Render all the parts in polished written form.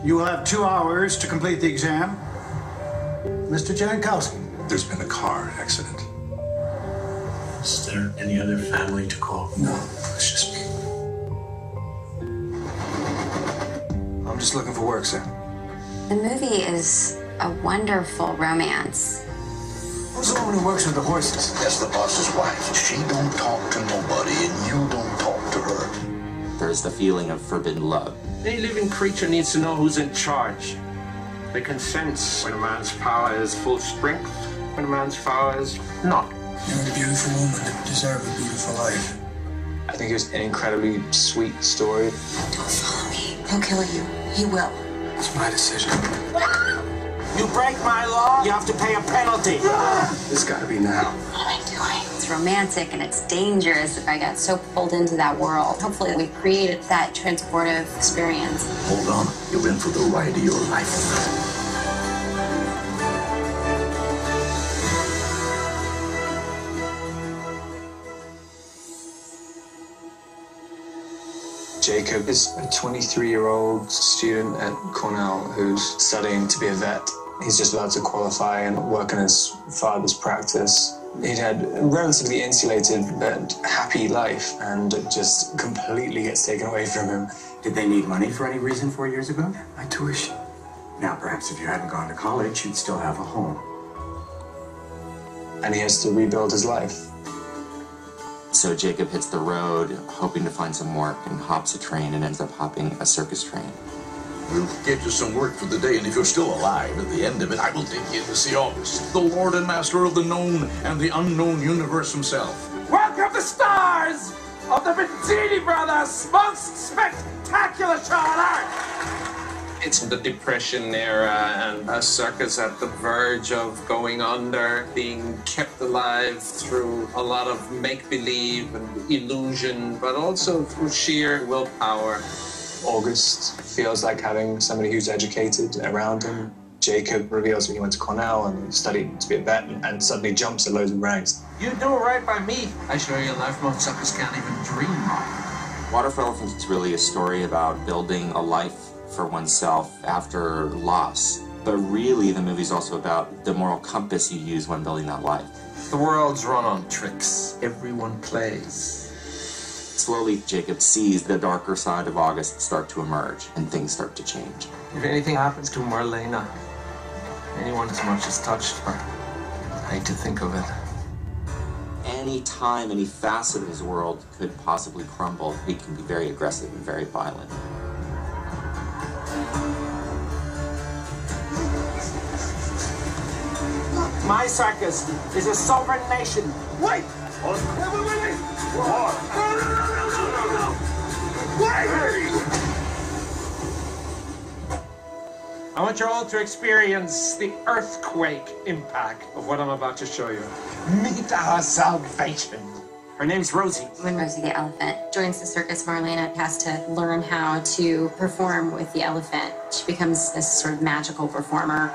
You will have 2 hours to complete the exam. Mr. Jankowski. There's been a car accident. Is there any other family to call? No, it's just me. I'm just looking for work, sir. The movie is a wonderful romance. Who's the woman who works with the horses? That's the boss's wife. She don't talk to nobody, and you don't talk to her. There's the feeling of forbidden love. Any living creature needs to know who's in charge. They can sense when a man's power is full strength, when a man's power is not. You're a beautiful woman that deserves a beautiful life. I think it was an incredibly sweet story. Don't follow me. He'll kill you. He will. It's my decision. You break my law, you have to pay a penalty. It's gotta be now. What am I doing? It's romantic and it's dangerous. I got so pulled into that world. Hopefully we created that transportive experience. Hold on. You're in for the ride of your life. Jacob is a 23-year-old student at Cornell who's studying to be a vet. He's just about to qualify and work in his father's practice. He'd had a relatively insulated but happy life, and it just completely gets taken away from him. Did they need money for any reason 4 years ago? My tuition. Now, perhaps if you hadn't gone to college, you'd still have a home. And he has to rebuild his life. So Jacob hits the road, hoping to find some work, and hops a train and ends up hopping a circus train. We'll get you some work for the day, and if you're still alive at the end of it, I will take you to see August, the Lord and Master of the known and the unknown universe himself. Welcome the stars of the Bettini Brothers' most spectacular show on earth. It's the Depression era and a circus at the verge of going under, being kept alive through a lot of make-believe and illusion, but also through sheer willpower. August feels like having somebody who's educated around him. Jacob reveals that he went to Cornell and studied to be a vet and suddenly jumps at loads of ranks. You do right by me. I show you a life most suckers can't even dream of. Water for Elephants is really a story about building a life for oneself after loss. But really, the movie's also about the moral compass you use when building that life. The world's run on tricks. Everyone plays. Slowly, Jacob sees the darker side of August start to emerge, and things start to change. If anything happens to Marlena, anyone as much as touched her, I hate to think of it. Any time, any facet of his world could possibly crumble. He can be very aggressive and very violent. My circus is a sovereign nation. Wait! Wait! What? No! Wait! I want you all to experience the earthquake impact of what I'm about to show you. Meet our salvation. Her name's Rosie. When Rosie the elephant joins the circus, Marlena has to learn how to perform with the elephant. She becomes this sort of magical performer.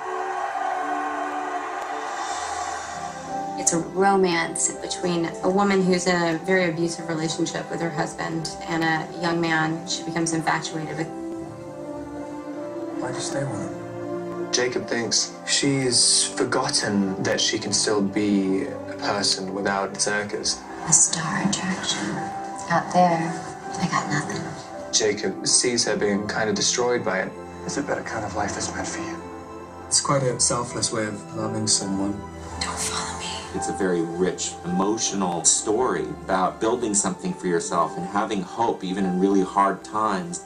It's a romance between a woman who's in a very abusive relationship with her husband and a young man she becomes infatuated with. Why'd you stay with him? Jacob thinks she's forgotten that she can still be a person without a circus. A star attraction. Out there, I got nothing. Jacob sees her being kind of destroyed by it. There's a better kind of life that's meant for you. It's quite a selfless way of loving someone. Don't follow me. It's a very rich, emotional story about building something for yourself and having hope even in really hard times.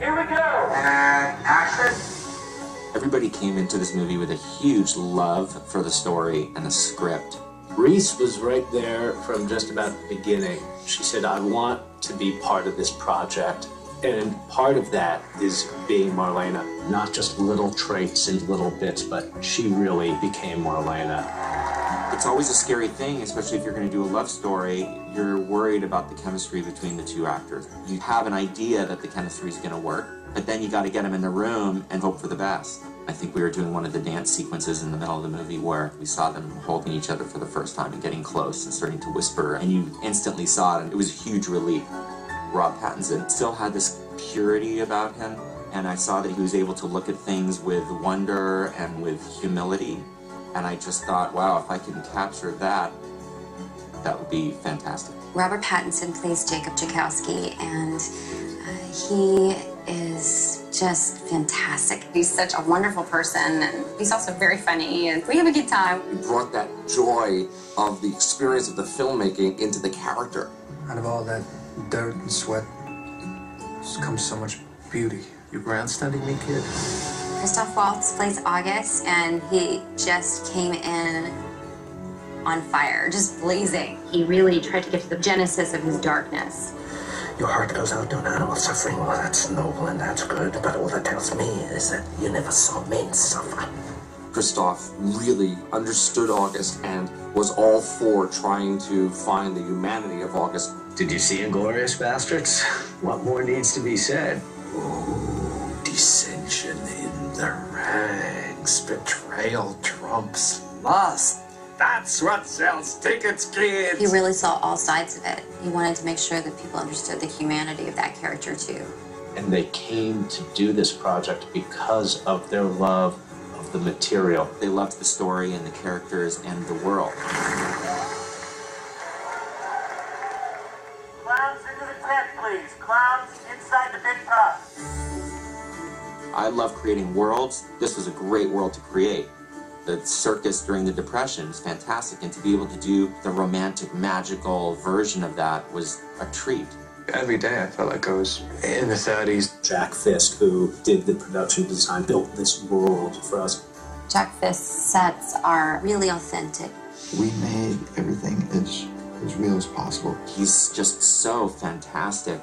Here we go! And action! Everybody came into this movie with a huge love for the story and the script. Reese was right there from just about the beginning. She said, I want to be part of this project. And part of that is being Marlena. Not just little traits and little bits, but she really became Marlena. It's always a scary thing, especially if you're going to do a love story. You're worried about the chemistry between the two actors. You have an idea that the chemistry is going to work, but then you got to get them in the room and hope for the best. I think we were doing one of the dance sequences in the middle of the movie where we saw them holding each other for the first time and getting close and starting to whisper, and you instantly saw it, and it was a huge relief. Rob Pattinson still had this purity about him, and I saw that he was able to look at things with wonder and with humility, and I just thought, wow, if I can capture that, that would be fantastic. Robert Pattinson plays Jacob Jakowski, and he is just fantastic. He's such a wonderful person, and he's also very funny, and we have a good time. He brought that joy of the experience of the filmmaking into the character. Out of all that dirt and sweat just comes so much beauty. You grandstanding me, kid? Christoph Waltz plays August, and he just came in on fire, just blazing. He really tried to get to the genesis of his darkness. Your heart goes out to an animal suffering. Well, that's noble and that's good, but all that tells me is that you never saw men suffer. Christoph really understood August and was all for trying to find the humanity of August. Did you see Inglourious Bastards? What more needs to be said? Ooh, dissension in the ranks. Betrayal trumps lust. That's what sells tickets, kids! He really saw all sides of it. He wanted to make sure that people understood the humanity of that character, too. And they came to do this project because of their love of the material. They loved the story and the characters and the world. Clowns into the tent, please. Clowns inside the big tub. I love creating worlds. This was a great world to create. The circus during the Depression was fantastic, and to be able to do the romantic, magical version of that was a treat. Every day I felt like I was in the 30s. Jack Fisk, who did the production design, built this world for us. Jack Fisk's sets are really authentic. We made everything as real as possible. He's just so fantastic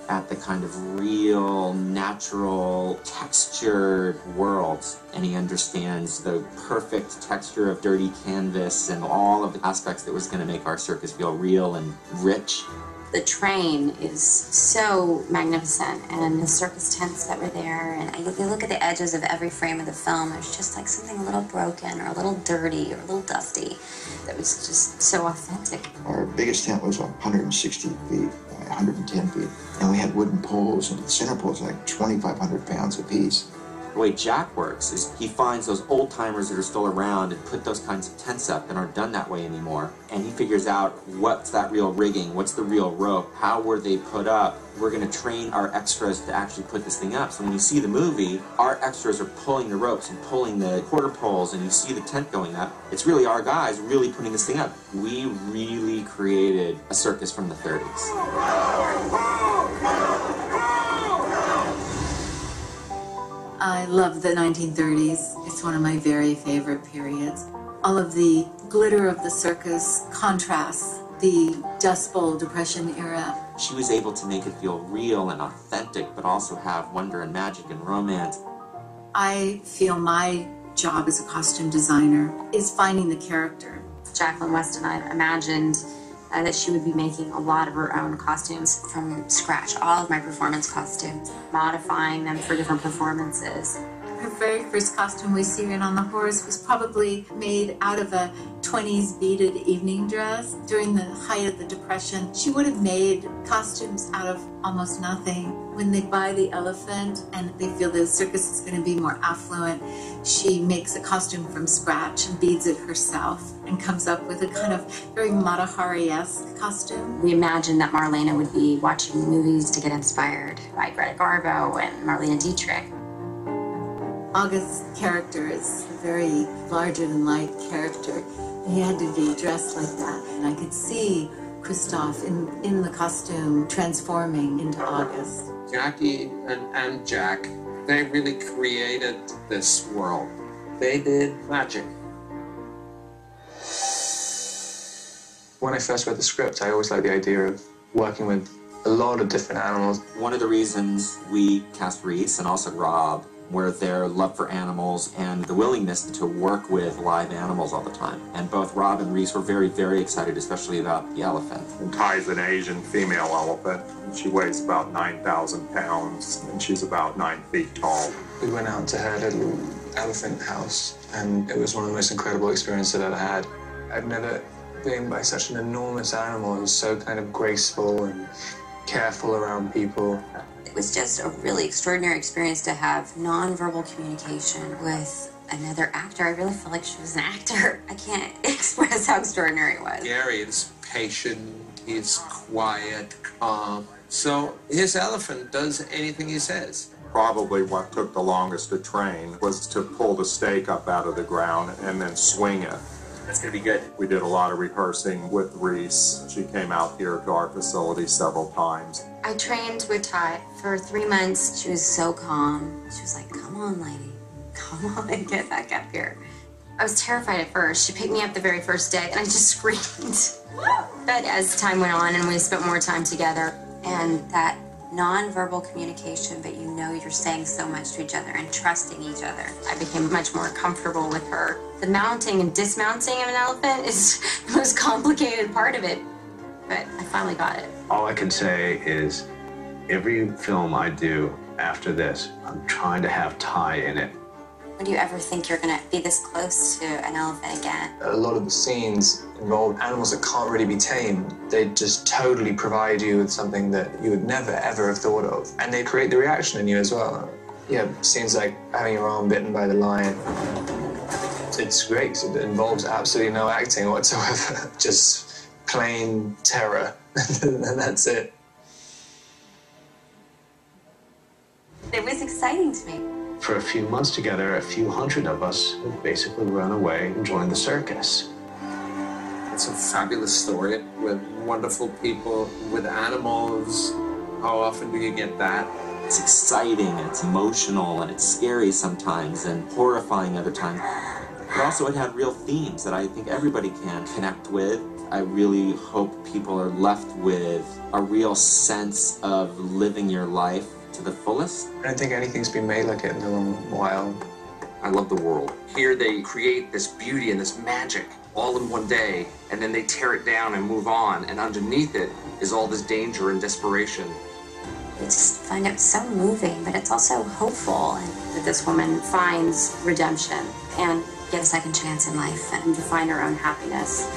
at the kind of real, natural, textured worlds. And he understands the perfect texture of dirty canvas and all of the aspects that was going to make our circus feel real and rich. The train is so magnificent, and the circus tents that were there, and you look at the edges of every frame of the film, there's just like something a little broken or a little dirty or a little dusty that was just so authentic. Our biggest tent was 160 feet by 110 feet, and we had wooden poles, and the center poles like 2,500 pounds apiece. The way Jack works is he finds those old timers that are still around and put those kinds of tents up that aren't done that way anymore. And he figures out what's that real rigging, what's the real rope, how were they put up. We're going to train our extras to actually put this thing up. So when you see the movie, our extras are pulling the ropes and pulling the quarter poles, and you see the tent going up. It's really our guys really putting this thing up. We really created a circus from the 30s. I love the 1930s. It's one of my very favorite periods. All of the glitter of the circus contrasts the Dust Bowl Depression era. She was able to make it feel real and authentic, but also have wonder and magic and romance. I feel my job as a costume designer is finding the character. Jacqueline West and I imagined that she would be making a lot of her own costumes from scratch, all of my performance costumes, modifying them for different performances. Her very first costume we see in On the Horse was probably made out of a 20s beaded evening dress. During the height of the Depression, she would have made costumes out of almost nothing. When they buy the elephant and they feel the circus is going to be more affluent, she makes a costume from scratch and beads it herself and comes up with a kind of very Mata Hari-esque costume. We imagined that Marlena would be watching movies to get inspired by Greta Garbo and Marlene Dietrich. August's character is a very larger-than-life character. He had to be dressed like that, and I could see Christoph in the costume transforming into August. Jackie and Jack, they really created this world. They did magic. When I first read the script, I always liked the idea of working with a lot of different animals. One of the reasons we cast Reese and also Rob were their love for animals and the willingness to work with live animals all the time. And both Rob and Reese were very, very excited, especially about the elephant. Kai's an Asian female elephant. She weighs about 9,000 pounds, and she's about 9 feet tall. We went out to her little elephant house, and it was one of the most incredible experiences I've ever had. I've never been by such an enormous animal. It was so kind of graceful and careful around people. It was just a really extraordinary experience to have nonverbal communication with another actor. I really feel like she was an actor. I can't express how extraordinary it was. Gary is patient, he's quiet, calm. So his elephant does anything he says. Probably what took the longest to train was to pull the stake up out of the ground and then swing it. That's going to be good. We did a lot of rehearsing with Reese. She came out here to our facility several times. I trained with Ty for 3 months. She was so calm. She was like, come on, lady. Come on and get back up here. I was terrified at first. She picked me up the very first day and I just screamed. But as time went on and we spent more time together, and that non-verbal communication, but you know you're saying so much to each other and trusting each other, I became much more comfortable with her. The mounting and dismounting of an elephant is the most complicated part of it, but I finally got it. All I can say is every film I do after this, I'm trying to have Ty in it. Would you ever think you're going to be this close to an elephant again? A lot of the scenes involve animals that can't really be tamed. They just totally provide you with something that you would never, ever have thought of. And they create the reaction in you as well. Yeah, scenes like having your arm bitten by the lion. It's great. It involves absolutely no acting whatsoever. Just plain terror. And that's it. It was exciting to me. For a few months together, a few hundred of us would basically run away and join the circus. It's a fabulous story with wonderful people, with animals. How often do you get that? It's exciting, and it's emotional, and it's scary sometimes, and horrifying other times. But also it had real themes that I think everybody can connect with. I really hope people are left with a real sense of living your life to the fullest. I don't think anything's been made like it in a long while. I love the world. Here they create this beauty and this magic all in one day, and then they tear it down and move on, and underneath it is all this danger and desperation. I just find it so moving, but it's also hopeful, and that this woman finds redemption and get a second chance in life and to find her own happiness.